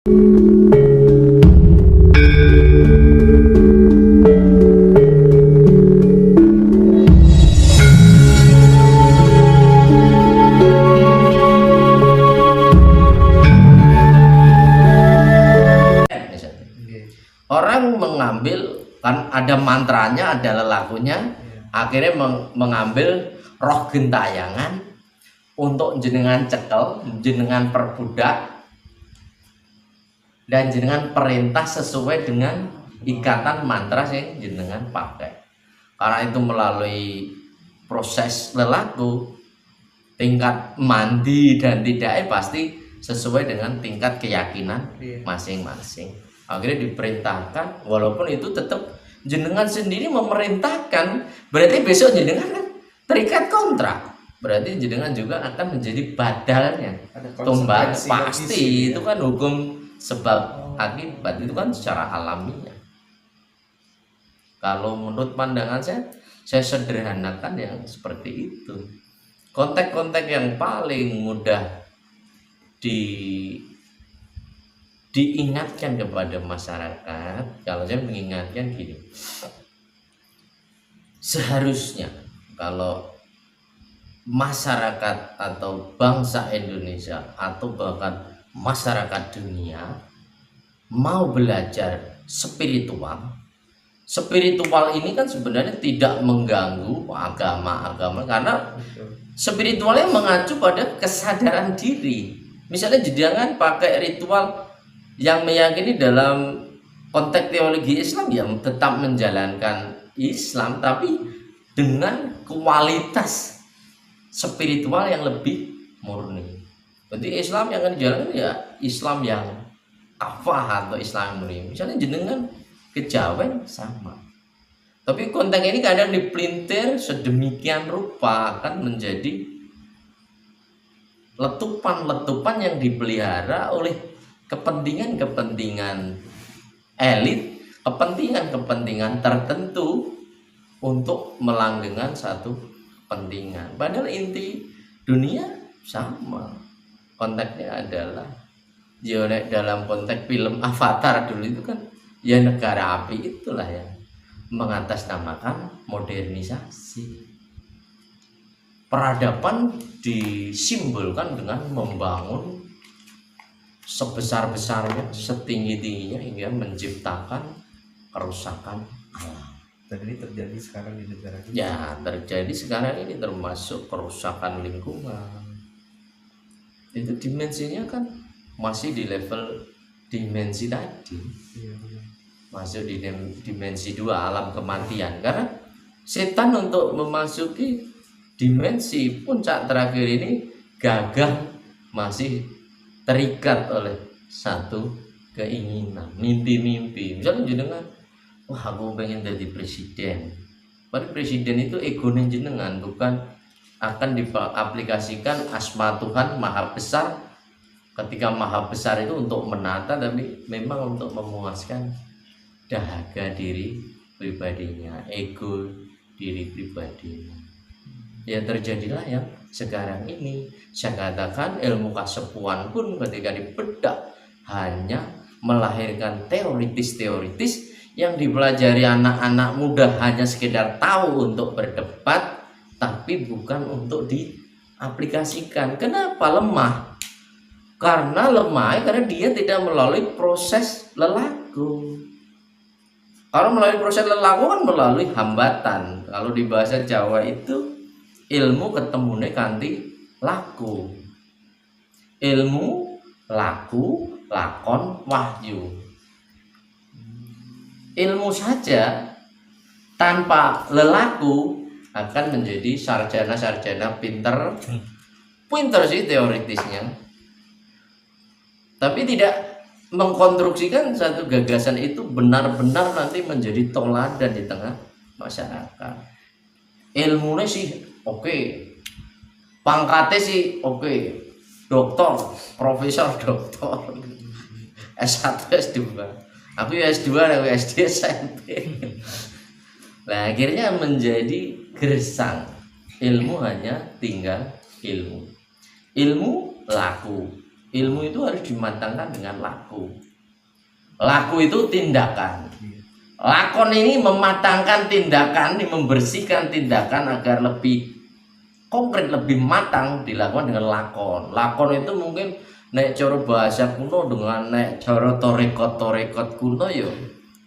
Orang mengambil, kan ada mantranya, ada lelakunya, akhirnya mengambil roh gentayangan untuk jenengan cekel, jenengan perbudak, dan jenengan perintah sesuai dengan ikatan mantra yang jenengan pakai. Karena itu melalui proses lelaku, tingkat mandi dan tidaknya pasti sesuai dengan tingkat keyakinan masing-masing. Akhirnya diperintahkan, walaupun itu tetap jenengan sendiri memerintahkan, berarti besok jenengan kan terikat kontrak, berarti jenengan juga akan menjadi badalnya, tumbal pasti. Itu kan hukum sebab akibat, itu kan secara alamiah. Kalau menurut pandangan saya sederhanakan yang seperti itu. Konteks-konteks yang paling mudah diingatkan kepada masyarakat, kalau saya mengingatkan gini, seharusnya kalau masyarakat atau bangsa Indonesia atau bahkan masyarakat dunia mau belajar spiritual ini kan sebenarnya tidak mengganggu agama karena spiritualnya mengacu pada kesadaran diri. Misalnya jangan pakai ritual yang meyakini dalam konteks teologi Islam yang tetap menjalankan Islam, tapi dengan kualitas spiritual yang lebih murni. Jadi Islam yang akan dijalankan ya Islam yang kafah atau Islam yang murni. Misalnya jenengan kejawen sama, tapi konteks ini kadang dipelintir sedemikian rupa akan menjadi letupan-letupan yang dipelihara oleh kepentingan-kepentingan elit, kepentingan-kepentingan tertentu untuk melanggengkan satu kepentingan. Padahal inti dunia sama. Konteksnya adalah dalam konteks film Avatar dulu itu kan ya negara api itulah yang mengatasnamakan modernisasi. Peradaban disimbolkan dengan membangun sebesar-besarnya, setinggi-tingginya hingga menciptakan kerusakan alam. Dan ini terjadi sekarang di negara kita. Ya, terjadi sekarang ini termasuk kerusakan lingkungan. Itu dimensinya kan masih di level dimensi tadi. Masuk di dimensi 2 alam kematian. Karena setan untuk memasuki dimensi puncak terakhir ini gagah masih terikat oleh satu keinginan, mimpi-mimpi. Misalnya jenengan, wah aku pengen jadi presiden. Padahal presiden itu egonya jenengan, bukan akan diaplikasikan asma Tuhan maha besar. Ketika maha besar itu untuk menata, tapi memang untuk memuaskan dahaga diri pribadinya, ego diri pribadinya. Ya terjadilah yang sekarang ini. Saya katakan ilmu kasepuan pun ketika dibedah hanya melahirkan teoritis yang dipelajari anak-anak muda hanya sekedar tahu untuk berdebat, tapi bukan untuk diaplikasikan. Kenapa lemah? Karena dia tidak melalui proses lelaku. Kalau melalui proses lelaku kan melalui hambatan. Kalau di bahasa Jawa itu ilmu ketemune kanthi laku. Ilmu, laku, lakon, wahyu. Ilmu saja tanpa lelaku akan menjadi sarjana-sarjana pinter sih teoritisnya, tapi tidak mengkonstruksikan satu gagasan itu benar-benar nanti menjadi toladan di tengah masyarakat. Ilmunya sih oke, pangkatnya sih oke, doktor, profesor, doktor, S1, S2. Aku S2, aku SD, SMP. Nah akhirnya menjadi gersang. Ilmu hanya tinggal ilmu laku. Ilmu itu harus dimatangkan dengan laku. Laku itu tindakan. Lakon ini mematangkan tindakan, ini membersihkan tindakan agar lebih konkret, lebih matang dilakukan dengan lakon. Lakon itu mungkin nek cara bahasa kuno dengan nek cara torekot kuno yo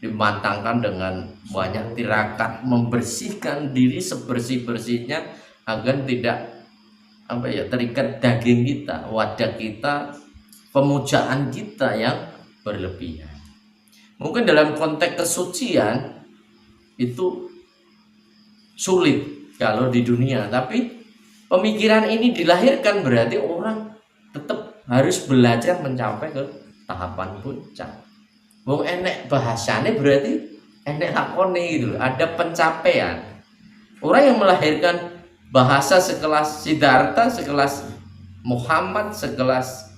dimatangkan dengan banyak tirakat, membersihkan diri sebersih-bersihnya agar tidak terikat daging kita, wadah kita, pemujaan kita yang berlebihan. Mungkin dalam konteks kesucian itu sulit kalau di dunia, tapi pemikiran ini dilahirkan berarti orang tetap harus belajar mencapai ke tahapan puncak. Wong enek bahasane berarti enek lakone gitu, ada pencapaian. Orang yang melahirkan bahasa sekelas Siddhartha, sekelas Muhammad, sekelas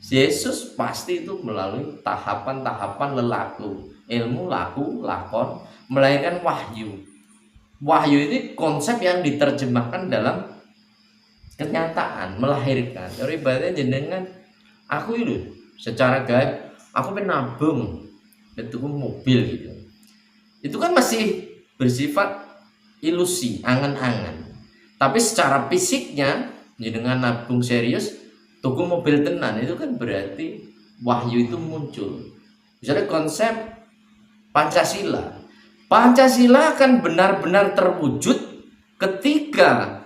Yesus pasti itu melalui tahapan-tahapan lelaku, ilmu, laku, lakon, melahirkan wahyu. Wahyu ini konsep yang diterjemahkan dalam kenyataan, melahirkan. Jadi ibaratnya jenengan aku itu secara gaib, aku menabung itu mobil gitu. Itu kan masih bersifat ilusi, angan-angan. Tapi secara fisiknya dengan nabung serius tuku mobil tenan itu kan berarti wahyu itu muncul. Misalnya konsep Pancasila. Pancasila akan benar-benar terwujud ketika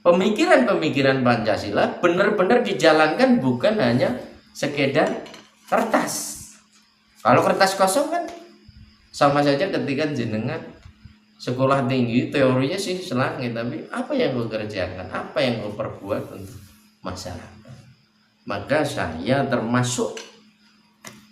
pemikiran-pemikiran Pancasila benar-benar dijalankan, bukan hanya sekedar kertas. Kalau kertas kosong kan sama saja ketika jenengan sekolah tinggi, teorinya sih selangit, tapi apa yang gue kerjakan, apa yang gue perbuat untuk masyarakat. Maka saya termasuk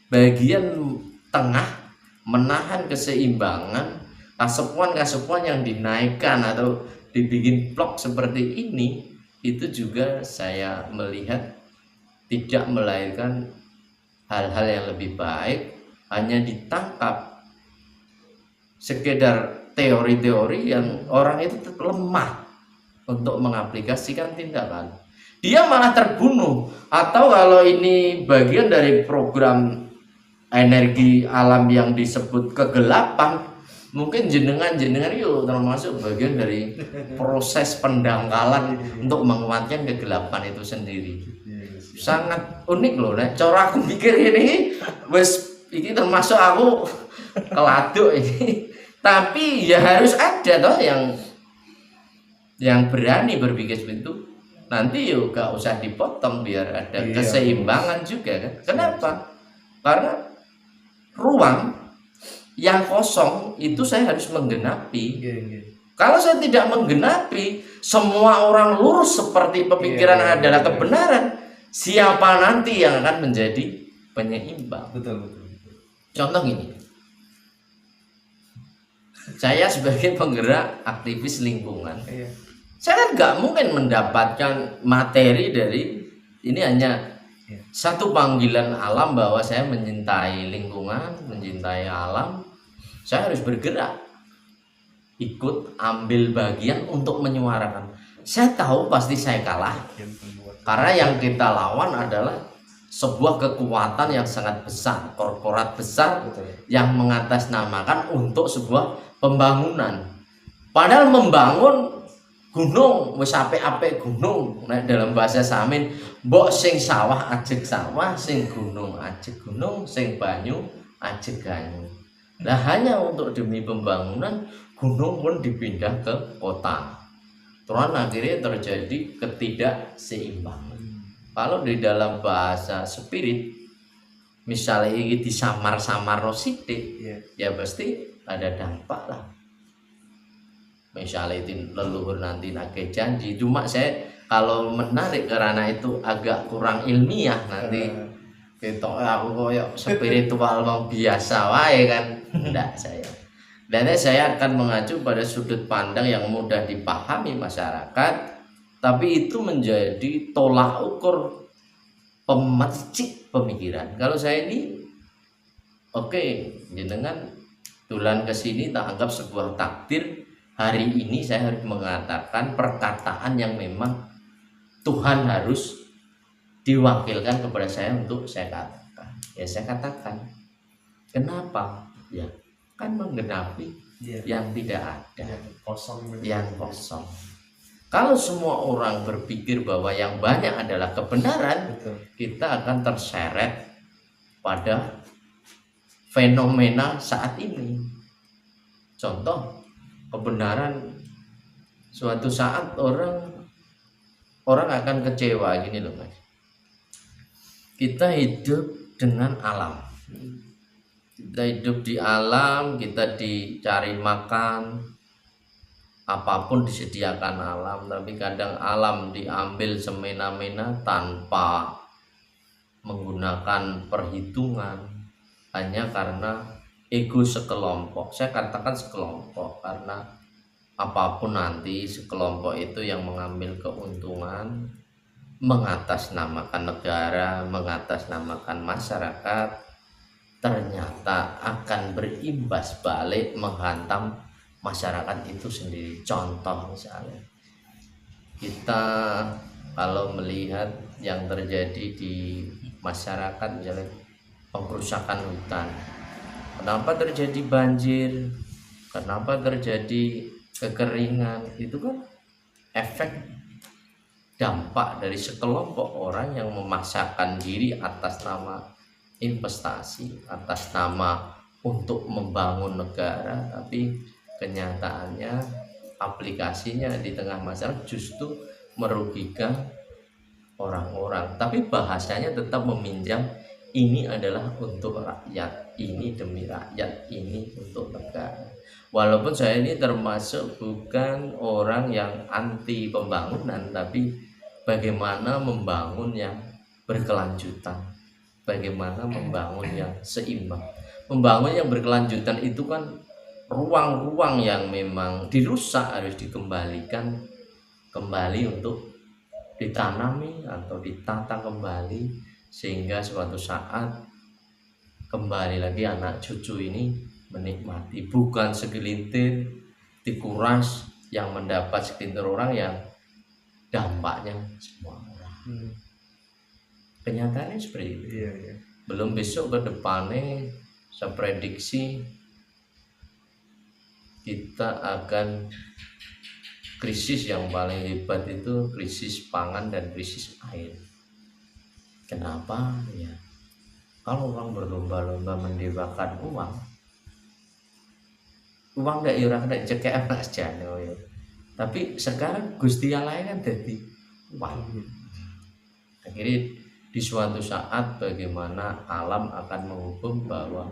bagian tengah menahan keseimbangan, kasepuan yang dinaikkan atau dibikin blok seperti ini, itu juga saya melihat tidak melahirkan hal-hal yang lebih baik, hanya ditangkap sekedar teori-teori yang orang itu lemah untuk mengaplikasikan tindakan. Dia malah terbunuh. Atau kalau ini bagian dari program energi alam yang disebut kegelapan, mungkin jenengan yuk termasuk bagian dari proses pendangkalan untuk menguatkan kegelapan itu sendiri. Sangat unik loh, nek cara aku pikir ini ini termasuk aku keladuk ini. Tapi ya harus ada toh yang berani berpikir seperti itu. Nanti yuk gak usah dipotong biar ada keseimbangan juga kan. Kenapa? Karena ruang yang kosong itu saya harus menggenapi. Kalau saya tidak menggenapi, semua orang lurus seperti pemikiran adalah kebenaran, siapa nanti yang akan menjadi penyeimbang? Betul. Contoh gini, saya sebagai penggerak aktivis lingkungan, saya kan nggak mungkin mendapatkan materi dari ini, hanya satu panggilan alam bahwa saya mencintai lingkungan, mencintai alam. Saya harus bergerak, ikut ambil bagian untuk menyuarakan. Saya tahu pasti saya kalah, karena yang kita lawan adalah sebuah kekuatan yang sangat besar, korporat besar yang mengatasnamakan untuk sebuah pembangunan. Padahal membangun gunung wis apik-apik gunung, nah, dalam bahasa Samin, mbok sing sawah ajeg sawah, sing gunung ajeg gunung, sing banyu ajeg banyu. Nah, hanya untuk demi pembangunan gunung pun dipindah ke kota. Terus akhirnya terjadi ketidakseimbangan. Kalau di dalam bahasa spirit, misalnya ini disamar-samar sidik, ya pasti ada dampak lah. Misalnya itu leluhur nanti nake janji, cuma saya kalau menarik karena itu agak kurang ilmiah nanti kita aku koyok spiritual mau biasa wae kan, enggak saya. Dan saya akan mengacu pada sudut pandang yang mudah dipahami masyarakat, tapi itu menjadi tolak ukur pemercik pemikiran. Kalau saya ini jenengan tulan kesini tak anggap sebuah takdir. Hari ini saya harus mengatakan perkataan yang memang Tuhan harus diwakilkan kepada saya untuk saya katakan. Ya saya katakan. Kenapa? Ya kan menggenapi yang tidak ada, yang kosong. Kalau semua orang berpikir bahwa yang banyak adalah kebenaran, Betul. kita akan terseret pada fenomena saat ini. Contoh, kebenaran suatu saat orang akan kecewa gini loh Mas. Kita hidup dengan alam. Kita hidup di alam, kita dicari makan, apapun disediakan alam, tapi kadang alam diambil semena-mena tanpa menggunakan perhitungan, hanya karena ego sekelompok. Saya katakan sekelompok karena apapun nanti sekelompok itu yang mengambil keuntungan, mengatasnamakan negara, mengatasnamakan masyarakat, ternyata akan berimbas balik menghantam masyarakat itu sendiri. Contoh misalnya kita kalau melihat yang terjadi di masyarakat, misalnya pengrusakan hutan, kenapa terjadi banjir, kenapa terjadi kekeringan, itu kan efek dampak dari sekelompok orang yang memaksakan diri atas nama investasi, atas nama untuk membangun negara, tapi kenyataannya aplikasinya di tengah masyarakat justru merugikan orang-orang. Tapi bahasanya tetap meminjam, ini adalah untuk rakyat, ini demi rakyat, ini untuk negara. Walaupun saya ini termasuk bukan orang yang anti pembangunan, tapi bagaimana membangun yang berkelanjutan, bagaimana membangun yang seimbang. Membangun yang berkelanjutan itu kan ruang-ruang yang memang dirusak harus dikembalikan kembali untuk ditanami atau ditata kembali, sehingga suatu saat kembali lagi anak cucu ini menikmati, bukan segelintir dikuras yang mendapat segelintir orang yang dampaknya semua orang. Kenyataannya seperti itu. Belum besok ke depannya saya prediksi kita akan krisis yang paling hebat itu krisis pangan dan krisis air. Kenapa? Ya, kalau orang berlomba-lomba mendewakan uang gak ora kena cekek Mas Jano ya. Tapi sekarang Gusti Allah kan jadi uang. Akhirnya di suatu saat bagaimana alam akan menghukum bahwa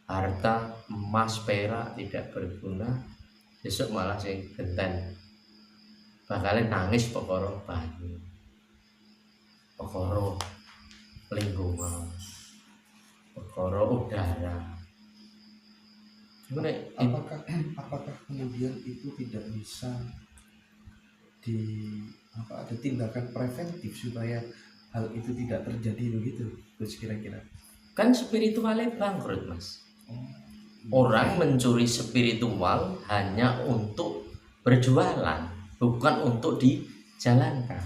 harta emas perak tidak berguna, besok malah sing genten bakal nangis pokoro banyu, pokoro lingkungan, pokoro udara. Apakah kemudian itu tidak bisa ada tindakan preventif supaya hal itu tidak terjadi begitu, terus kira-kira? Kan spiritualnya bangkrut Mas. Orang mencuri spiritual hanya untuk berjualan, bukan untuk dijalankan.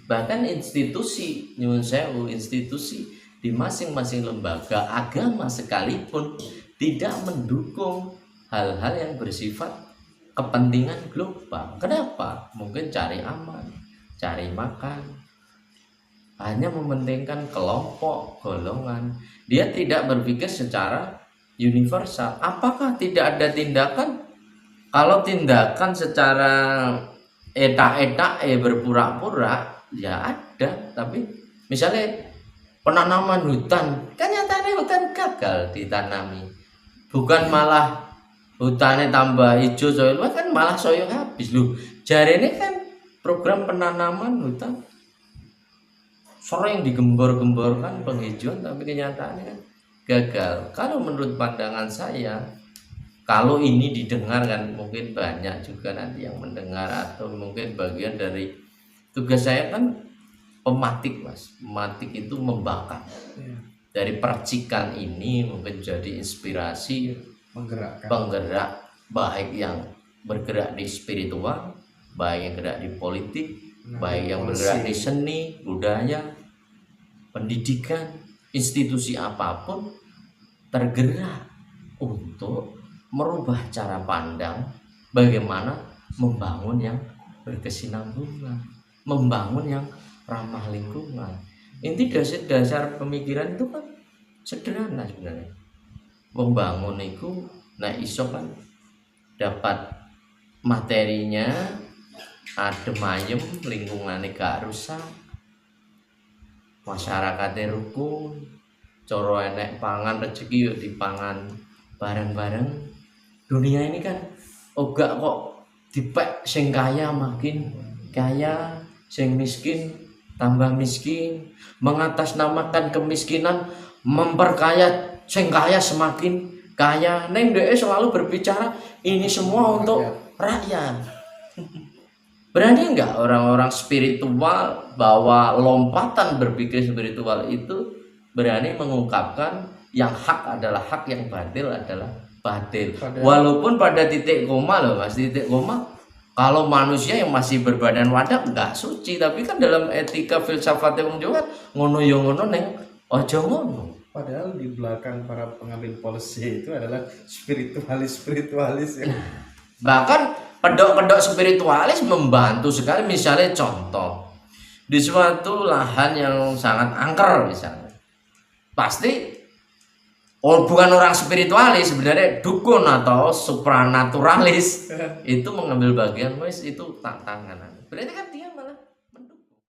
Bahkan institusi nyuwun sewu, institusi di masing-masing lembaga agama sekalipun tidak mendukung hal-hal yang bersifat kepentingan global. Kenapa? Mungkin cari aman, cari makan, hanya mementingkan kelompok, golongan. Dia tidak berpikir secara universal. Apakah tidak ada tindakan? Kalau tindakan secara etak-etak berpura-pura ya ada. Tapi misalnya penanaman hutan, kan nyatanya hutan gagal ditanami. Bukan malah hutannya tambah hijau soil, kan malah soil habis loh. Jari ini kan program penanaman hutan sering digembor-gemborkan penghijauan, tapi kenyataannya kan gagal. Kalau menurut pandangan saya, kalau ini didengarkan, mungkin banyak juga nanti yang mendengar, atau mungkin bagian dari tugas saya kan pematik Mas. Pematik itu membakar. Dari percikan ini mungkin jadi inspirasi, penggerak, baik yang bergerak di spiritual, baik yang bergerak di politik, baik yang bergerak di seni, budaya, pendidikan, institusi apapun tergerak untuk merubah cara pandang bagaimana membangun yang berkesinambungan, membangun yang ramah lingkungan. Inti dasar pemikiran itu kan sederhana sebenarnya. Membangun itu nah iso kan dapat materinya adem ayem, lingkungannya gak rusak, masyarakatnya rukun, coro enek pangan rezeki yuk dipangan bareng-bareng. Dunia ini kan ogak kok dipek sing kaya makin kaya, sing miskin tambah miskin, mengatasnamakan kemiskinan, memperkaya sing kaya semakin kaya. Neng DE selalu berbicara ini semua untuk rakyat. Berani enggak orang-orang spiritual bahwa lompatan berpikir spiritual itu berani mengungkapkan yang hak adalah hak, yang batil adalah batil. Walaupun pada titik koma loh Mas, titik koma kalau manusia yang masih berbadan wadah enggak suci, tapi kan dalam etika filsafatnya wong Jawa ngono yo ngono neng ojo ngono. Padahal di belakang para pengambil policy itu adalah spiritualis yang Bahkan pedok-pedok spiritualis membantu sekali. Misalnya contoh di suatu lahan yang sangat angker misalnya, pasti bukan orang spiritualis sebenarnya, dukun atau supranaturalis itu mengambil bagian, wes itu tantangan. Berarti kan dia